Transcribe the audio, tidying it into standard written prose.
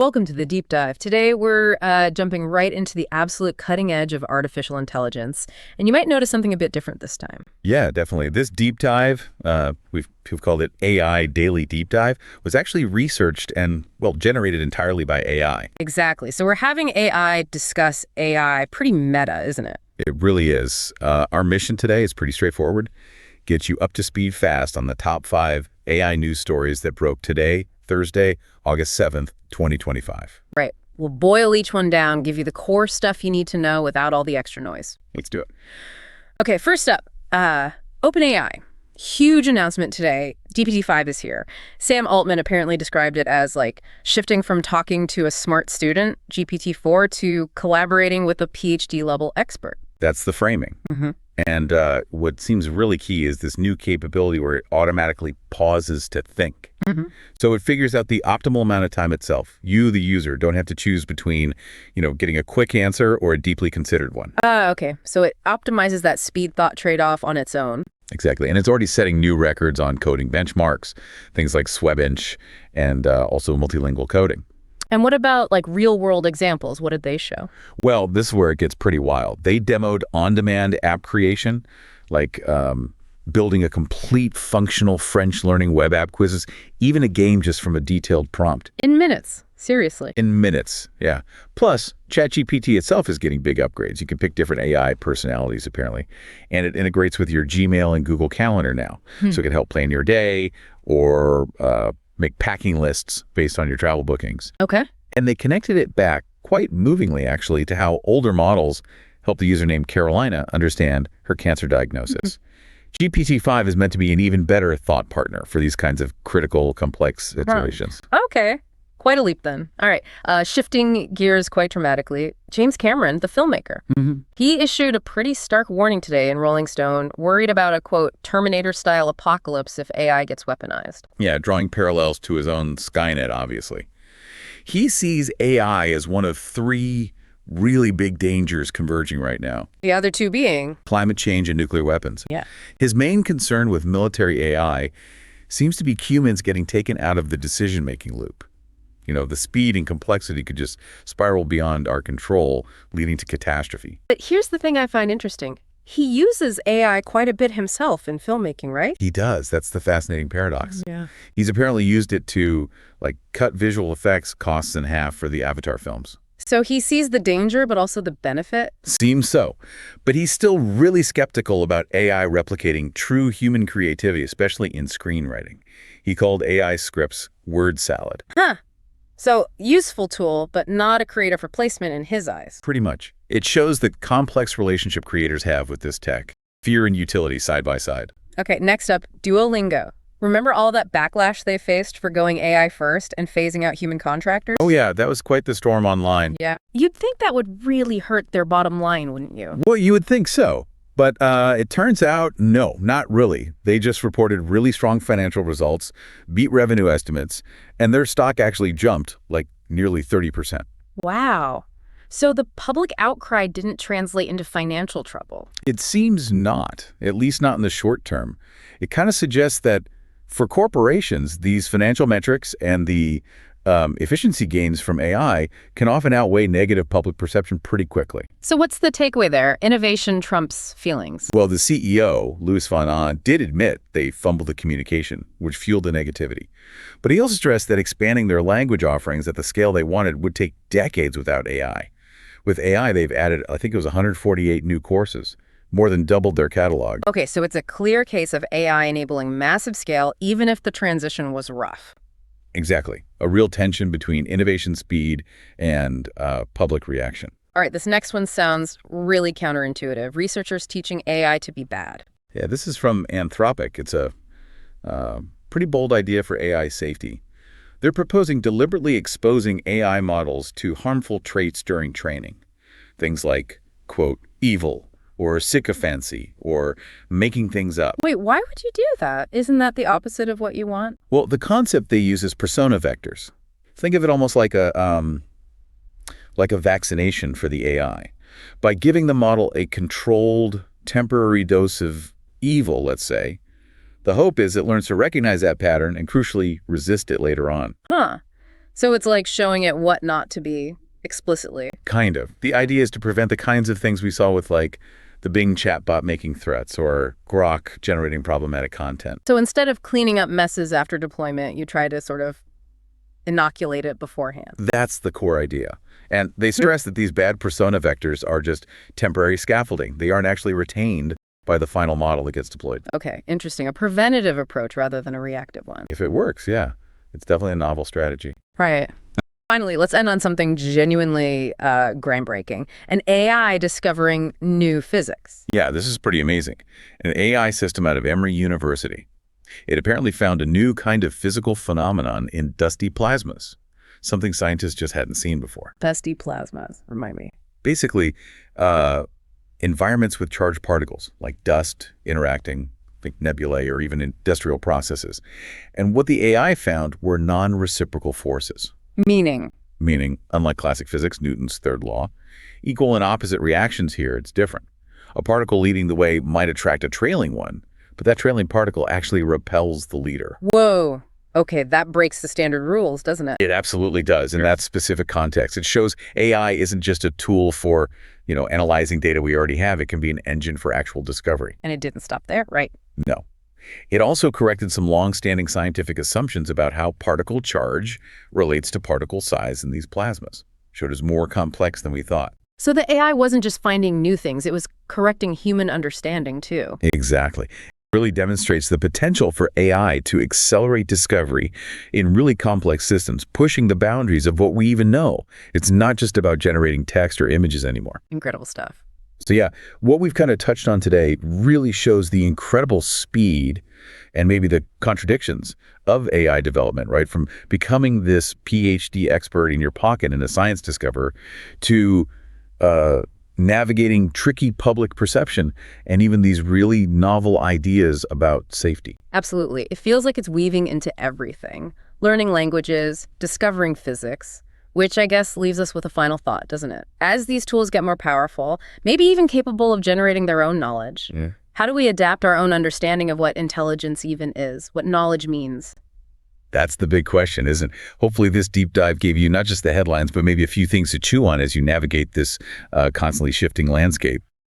Welcome to the Deep Dive. Today we're jumping right into the absolute cutting edge of artificial intelligence. And you might notice something a bit different this time. Yeah, definitely. This deep dive, we've called it AI Daily Deep Dive, was actually researched and, well, generated entirely by AI. Exactly. So we're having AI discuss AI. Pretty meta, isn't it? It really is. Our mission today is pretty straightforward. Get you up to speed fast on the top 5 AI news stories that broke today, Thursday, August 7th, 2025. Right. We'll boil each one down, give you the core stuff you need to know without all the extra noise. Let's do it. Okay, first up, OpenAI. Huge announcement today. GPT-5 is here. Sam Altman apparently described it as like shifting from talking to a smart student, GPT-4, to collaborating with a PhD-level expert. That's the framing. And what seems really key is this new capability where it automatically pauses to think. So it figures out the optimal amount of time itself. You, the user, don't have to choose between, getting a quick answer or a deeply considered one. Okay. So it optimizes that speed-thought trade-off on its own. Exactly. And it's already setting new records on coding benchmarks, things like SwebInch and also multilingual coding. And what about like real-world examples? What did they show? Well, this is where it gets pretty wild. They demoed on-demand app creation, like building a complete functional French learning web app quizzes, even a game just from a detailed prompt. In minutes. Seriously. In minutes, yeah. Plus, ChatGPT itself is getting big upgrades. You can pick different AI personalities, apparently. And it integrates with your Gmail and Google Calendar now. So it can help plan your day or make packing lists based on your travel bookings. Okay. And they connected it back quite movingly, actually, to how older models help the user named Carolina understand her cancer diagnosis. GPT-5 is meant to be an even better thought partner for these kinds of critical, complex situations. Okay. Quite a leap then. All right. Shifting gears quite dramatically, James Cameron, the filmmaker, he issued a pretty stark warning today in Rolling Stone, worried about a, quote, Terminator-style apocalypse if AI gets weaponized. Yeah, drawing parallels to his own Skynet, obviously. He sees AI as one of 3 really big dangers converging right now. The other 2 being? Climate change and nuclear weapons. Yeah. His main concern with military AI seems to be humans getting taken out of the decision-making loop. The speed and complexity could just spiral beyond our control, leading to catastrophe. But here's the thing I find interesting. He uses AI quite a bit himself in filmmaking, right? He does. That's the fascinating paradox. Yeah. He's apparently used it to, cut visual effects costs in half for the Avatar films. So he sees the danger, but also the benefit? Seems so. But he's still really skeptical about AI replicating true human creativity, especially in screenwriting. He called AI scripts word salad. Huh. So, useful tool, but not a creative replacement in his eyes. Pretty much. It shows the complex relationship creators have with this tech. Fear and utility side by side. Okay, next up, Duolingo. Remember all that backlash they faced for going AI first and phasing out human contractors? Oh yeah, that was quite the storm online. Yeah. You'd think that would really hurt their bottom line, wouldn't you? Well, you would think so. But it turns out, no, not really. They just reported really strong financial results, beat revenue estimates, and their stock actually jumped nearly 30%. Wow. So the public outcry didn't translate into financial trouble. It seems not, at least not in the short term. It kind of suggests that for corporations, these financial metrics and the efficiency gains from AI can often outweigh negative public perception pretty quickly. So what's the takeaway there? Innovation trumps feelings. Well, the CEO, Louis van Aan, did admit they fumbled the communication, which fueled the negativity. But he also stressed that expanding their language offerings at the scale they wanted would take decades without AI. With AI, they've added, I think it was 148 new courses, more than doubled their catalog. Okay, so it's a clear case of AI enabling massive scale, even if the transition was rough. Exactly. A real tension between innovation speed and public reaction. All right, this next one sounds really counterintuitive. Researchers teaching AI to be bad. Yeah, this is from Anthropic. It's a pretty bold idea for AI safety. They're proposing deliberately exposing AI models to harmful traits during training. Things like, quote, evil, or sycophancy, or making things up. Wait, why would you do that? Isn't that the opposite of what you want? Well, the concept they use is persona vectors. Think of it almost like a vaccination for the AI. By giving the model a controlled, temporary dose of evil, let's say, the hope is it learns to recognize that pattern and, crucially, resist it later on. Huh. So it's like showing it what not to be explicitly. Kind of. The idea is to prevent the kinds of things we saw with, like, the Bing chatbot making threats or Grok generating problematic content. So instead of cleaning up messes after deployment, you try to sort of inoculate it beforehand. That's the core idea. And they stress that these bad persona vectors are just temporary scaffolding. They aren't actually retained by the final model that gets deployed. Okay, interesting. A preventative approach rather than a reactive one. If it works, yeah, it's definitely a novel strategy. Right. Finally, let's end on something genuinely groundbreaking. An AI discovering new physics. Yeah, this is pretty amazing. An AI system out of Emory University. It apparently found a new kind of physical phenomenon in dusty plasmas, something scientists just hadn't seen before. Dusty plasmas, remind me. Basically, environments with charged particles, like dust interacting, think nebulae or even industrial processes. And what the AI found were non-reciprocal forces. Meaning, Unlike classic physics, Newton's third law, equal and opposite reactions here, it's different. A particle leading the way might attract a trailing one, but that trailing particle actually repels the leader. whoa. Okay, that breaks the standard rules, doesn't it? It absolutely does in that specific context. It shows AI isn't just a tool for, analyzing data we already have. It can be an engine for actual discovery. And it didn't stop there, right? No. It also corrected some long-standing scientific assumptions about how particle charge relates to particle size in these plasmas. Showed it's more complex than we thought. So the AI wasn't just finding new things, it was correcting human understanding too. Exactly. It really demonstrates the potential for AI to accelerate discovery in really complex systems, pushing the boundaries of what we even know. It's not just about generating text or images anymore. Incredible stuff. So yeah, what we've kind of touched on today really shows the incredible speed and maybe the contradictions of AI development, right? From becoming this PhD expert in your pocket and a science discoverer to navigating tricky public perception and even these really novel ideas about safety. Absolutely. It feels like it's weaving into everything. Learning languages, discovering physics, which I guess leaves us with a final thought, doesn't it? As these tools get more powerful, maybe even capable of generating their own knowledge, how do we adapt our own understanding of what intelligence even is, what knowledge means? That's the big question, isn't it? Hopefully this deep dive gave you not just the headlines, but maybe a few things to chew on as you navigate this constantly shifting landscape.